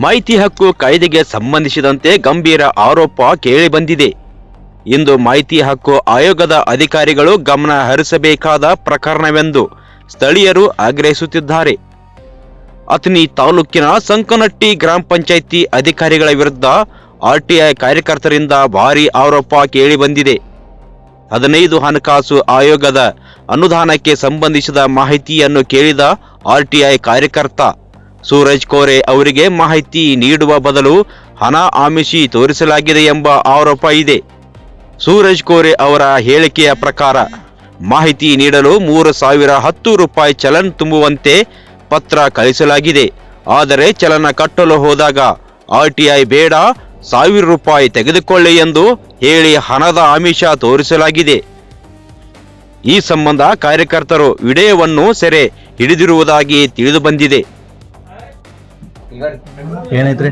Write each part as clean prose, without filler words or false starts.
ಮಾಹಿತಿ ಹಕ್ಕು ಕಾಯ್ದೆಗೆ ಸಂಬಂಧಿಸಿದಂತೆ ಗಂಭೀರ ಆರೋಪ ಕೇಳಿಬಂದಿದೆ. ಇಂದು ಮಾಹಿತಿ ಹಕ್ಕು ಆಯೋಗದ ಅಧಿಕಾರಿಗಳು ಗಮನ ಹರಿಸಬೇಕಾದ ಪ್ರಕರಣವೆಂದು ಸ್ಥಳೀಯರು ಆಗ್ರಹಿಸುತ್ತಿದ್ದಾರೆ. ಅಥಣಿ ತಾಲೂಕಿನ ಸಂಕನಟ್ಟಿ ಗ್ರಾಮ ಪಂಚಾಯಿತಿ ಅಧಿಕಾರಿಗಳ ವಿರುದ್ಧ ಆರ್ಟಿಐ ಕಾರ್ಯಕರ್ತರಿಂದ ಭಾರೀ ಆರೋಪ ಕೇಳಿಬಂದಿದೆ. 15 ಹಣಕಾಸು ಆಯೋಗದ ಅನುದಾನಕ್ಕೆ ಸಂಬಂಧಿಸಿದ ಮಾಹಿತಿಯನ್ನು ಕೇಳಿದ ಆರ್ಟಿಐ ಕಾರ್ಯಕರ್ತ ಸೂರಜ್ ಕೋರೆ ಅವರಿಗೆ ಮಾಹಿತಿ ನೀಡುವ ಬದಲು ಹಣ ಆಮಿಷಿ ತೋರಿಸಲಾಗಿದೆ ಎಂಬ ಆರೋಪ ಇದೆ. ಸೂರಜ್ ಕೋರೆ ಅವರ ಹೇಳಿಕೆಯ ಪ್ರಕಾರ ಮಾಹಿತಿ ನೀಡಲು 3,010 ರೂಪಾಯಿ ಚಲನ್ ತುಂಬುವಂತೆ ಪತ್ರ ಕಳಿಸಲಾಗಿದೆ. ಆದರೆ ಚಲನ ಕಟ್ಟಲು ಹೋದಾಗ ಆರ್ಟಿಐ ಬೇಡ, 1,000 ರೂಪಾಯಿ ತೆಗೆದುಕೊಳ್ಳಿ ಎಂದು ಹೇಳಿ ಹಣದ ಆಮಿಷ ತೋರಿಸಲಾಗಿದೆ. ಈ ಸಂಬಂಧ ಕಾರ್ಯಕರ್ತರು ವಿಡಿಯೋವನ್ನು ಸೆರೆ ಹಿಡಿದಿರುವುದಾಗಿ ತಿಳಿದು ಬಂದಿದೆ. ಏನೈತ್ರಿ?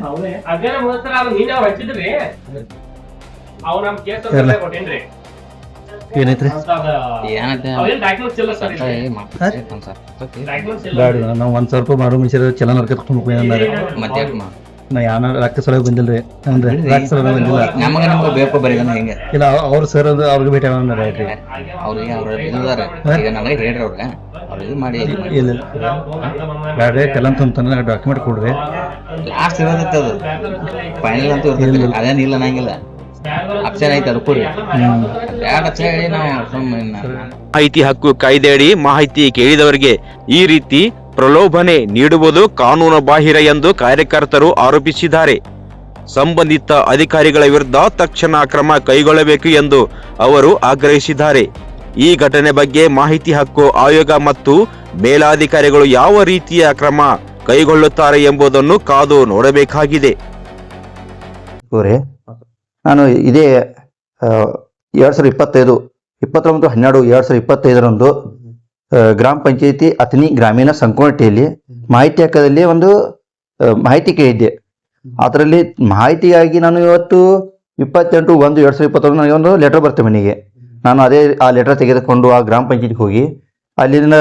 ಏನೈತ್ರಿ? ನಾವು 1,000 ರೂಪಾಯಿ ಮಾಡು ಮಿಷನ್ ಚಲನ್ ಹರ್ಕತ್ ನಾ ಯಾನ ರಕ್ತ ಸಲಹೆ ಬಂದಿಲ್ರಿ. ಅಂದ್ರೆ ರಕ್ತ ಸಲಹೆ ಬಂದಿಲ್ಲ. ಇಲ್ಲ ಅವ್ರು ಸರ್ ಅದು ಅವ್ರಿಗೆ ಭೇಟಿ ಬ್ಯಾಡ್ರಿ ಚಲನ್ ತುಂಬ್ತಾನೆ ಡಾಕ್ಯುಮೆಂಟ್ ಕೊಡ್ರಿ. ಮಾಹಿತಿ ಹಕ್ಕು ಕಾಯ್ದೆಯಡಿ ಮಾಹಿತಿ ಕೇಳಿದವರಿಗೆ ಈ ರೀತಿ ಪ್ರಲೋಭನೆ ನೀಡುವುದು ಕಾನೂನು ಬಾಹಿರ ಎಂದು ಕಾರ್ಯಕರ್ತರು ಆರೋಪಿಸಿದ್ದಾರೆ. ಸಂಬಂಧಿತ ಅಧಿಕಾರಿಗಳ ವಿರುದ್ಧ ತಕ್ಷಣ ಕ್ರಮ ಕೈಗೊಳ್ಳಬೇಕು ಎಂದು ಅವರು ಆಗ್ರಹಿಸಿದ್ದಾರೆ. ಈ ಘಟನೆ ಬಗ್ಗೆ ಮಾಹಿತಿ ಹಕ್ಕು ಆಯೋಗ ಮತ್ತು ಮೇಲಾಧಿಕಾರಿಗಳು ಯಾವ ರೀತಿಯ ಕ್ರಮ ಕೈಗೊಳ್ಳುತ್ತಾರೆ ಎಂಬುದನ್ನು ಕಾದು ನೋಡಬೇಕಾಗಿದೆ. ನಾನು ಇದೇ 2025 ಗ್ರಾಮ ಪಂಚಾಯಿತಿ ಅಥಣಿ ಗ್ರಾಮೀಣ ಸಂಕೋನಟ್ಟಿಯಲ್ಲಿ ಮಾಹಿತಿ ಹಕ್ಕದಲ್ಲಿ ಒಂದು ಮಾಹಿತಿ ಕೇಳಿದ್ದೆ. ಅದರಲ್ಲಿ ಮಾಹಿತಿಯಾಗಿ ನಾನು ಇವತ್ತು 28/1/2021 ನನಗೆ ಒಂದು ಲೆಟರ್ ಬರ್ತೇವೆ ಮನೆಗೆ. ನಾನು ಆ ಲೆಟರ್ ತೆಗೆದುಕೊಂಡು ಆ ಗ್ರಾಮ ಪಂಚಾಯತಿಗೆ ಹೋಗಿ ಅಲ್ಲಿನ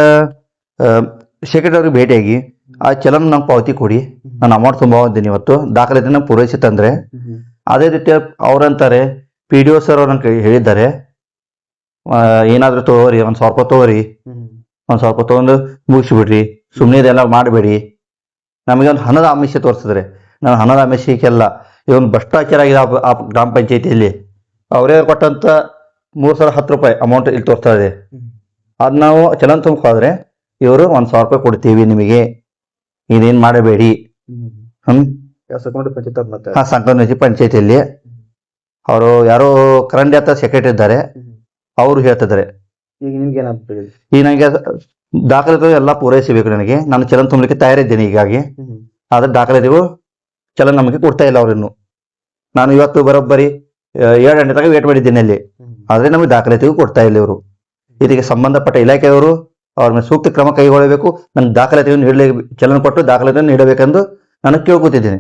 ಸೆಕ್ರೆಟರಿ ಅವ್ರಿಗೆ ಭೇಟಿಯಾಗಿ ಆ ಚಲನ್ ನಂಗೆ ಪಾವತಿ ಕೊಡಿ, ನಾನು ಅಮೌಂಟ್ ತುಂಬಿದ್ದೀನಿ, ಇವತ್ತು ದಾಖಲೆಯನ್ನು ಪೂರೈಸಿ ತಂದರೆ. ಅದೇ ರೀತಿ ಅವ್ರಂತಾರೆ PDO ಸರ್ ಅವ್ರ ಹೇಳಿದ್ದಾರೆ, ಏನಾದರೂ ತಗೋರಿ 1,000 ರೂಪಾಯಿ ತಗೋರಿ, 1,000 ರೂಪಾಯಿ ತೊಗೊಂಡು ಮುಗಿಸ್ಬಿಡ್ರಿ, ಸುಮ್ಮನೆ ಇದೆಲ್ಲ ಮಾಡಬೇಡಿ. ನಮಗೆ ಒಂದು ಹಣದ ಆಮಿಷ ತೋರಿಸಿದ್ರೆ, ನಾನು ಹಣದ ಆಮಿಷಕ್ಕೆಲ್ಲ ಇದೊಂದು ಭ್ರಷ್ಟಾಚಾರ ಆಗಿದೆ ಆ ಗ್ರಾಮ ಪಂಚಾಯತಿಯಲ್ಲಿ. ಅವರೇ ಕೊಟ್ಟಂತ 3,010 ರೂಪಾಯಿ ಅಮೌಂಟ್ ಇಲ್ಲಿ ತೋರಿಸ್ತಾ ಇದೆ. ಅದು ನಾವು ಚಲನ್ ತುಂಬಿದ್ರೆ ಇವರು 1,000 ರೂಪಾಯಿ ಕೊಡ್ತೀವಿ ನಿಮಗೆ, ಇದೇನು ಮಾಡಬೇಡಿ. ಸಂಕನಟ್ಟಿ ಪಂಚಾಯತಿಯಲ್ಲಿ ಅವರು ಯಾರೋ ಕರಂಡಿ ಅಂತ ಸೆಕ್ರೆಟರಿ ಇದ್ದಾರೆ, ಅವರು ಹೇಳ್ತಿದ್ದಾರೆ. ಈಗ ನನಗೆ ದಾಖಲೆ ಎಲ್ಲ ಪೂರೈಸಬೇಕು. ನಾನು ಚಲನ್ ತುಂಬಲಿಕ್ಕೆ ತಯಾರಿದ್ದೇನೆ ಹೀಗಾಗಿ. ಆದ್ರೆ ದಾಖಲೆಗಳು ಚಲನ್ ನಮಗೆ ಕೊಡ್ತಾ ಇಲ್ಲ ಅವ್ರಿನ್ನು. ನಾನು ಇವತ್ತು ಬರೋಬ್ಬರಿ 7 ಗಂಟೆ ತನಕ ವೇಟ್ ಮಾಡಿದ್ದೇನೆ ಅಲ್ಲಿ, ಆದ್ರೆ ನಮಗೆ ದಾಖಲಾತಿಗೂ ಕೊಡ್ತಾ ಇಲ್ಲ ಇವರು. ಇದಕ್ಕೆ ಸಂಬಂಧಪಟ್ಟ ಇಲಾಖೆಯವರು ಅವ್ರ ಮೇಲೆ ಸೂಕ್ತ ಕ್ರಮ ಕೈಗೊಳ್ಳಬೇಕು. ನನ್ನ ದಾಖಲಾತಿಯನ್ನು ನೀಡಲೇ ಚಲನ್ ಕೊಟ್ಟು ದಾಖಲಾತಿಯನ್ನು ನೀಡಬೇಕೆಂದು ನಾನು ಕೇಳ್ಕೊತಿದ್ದೇನೆ.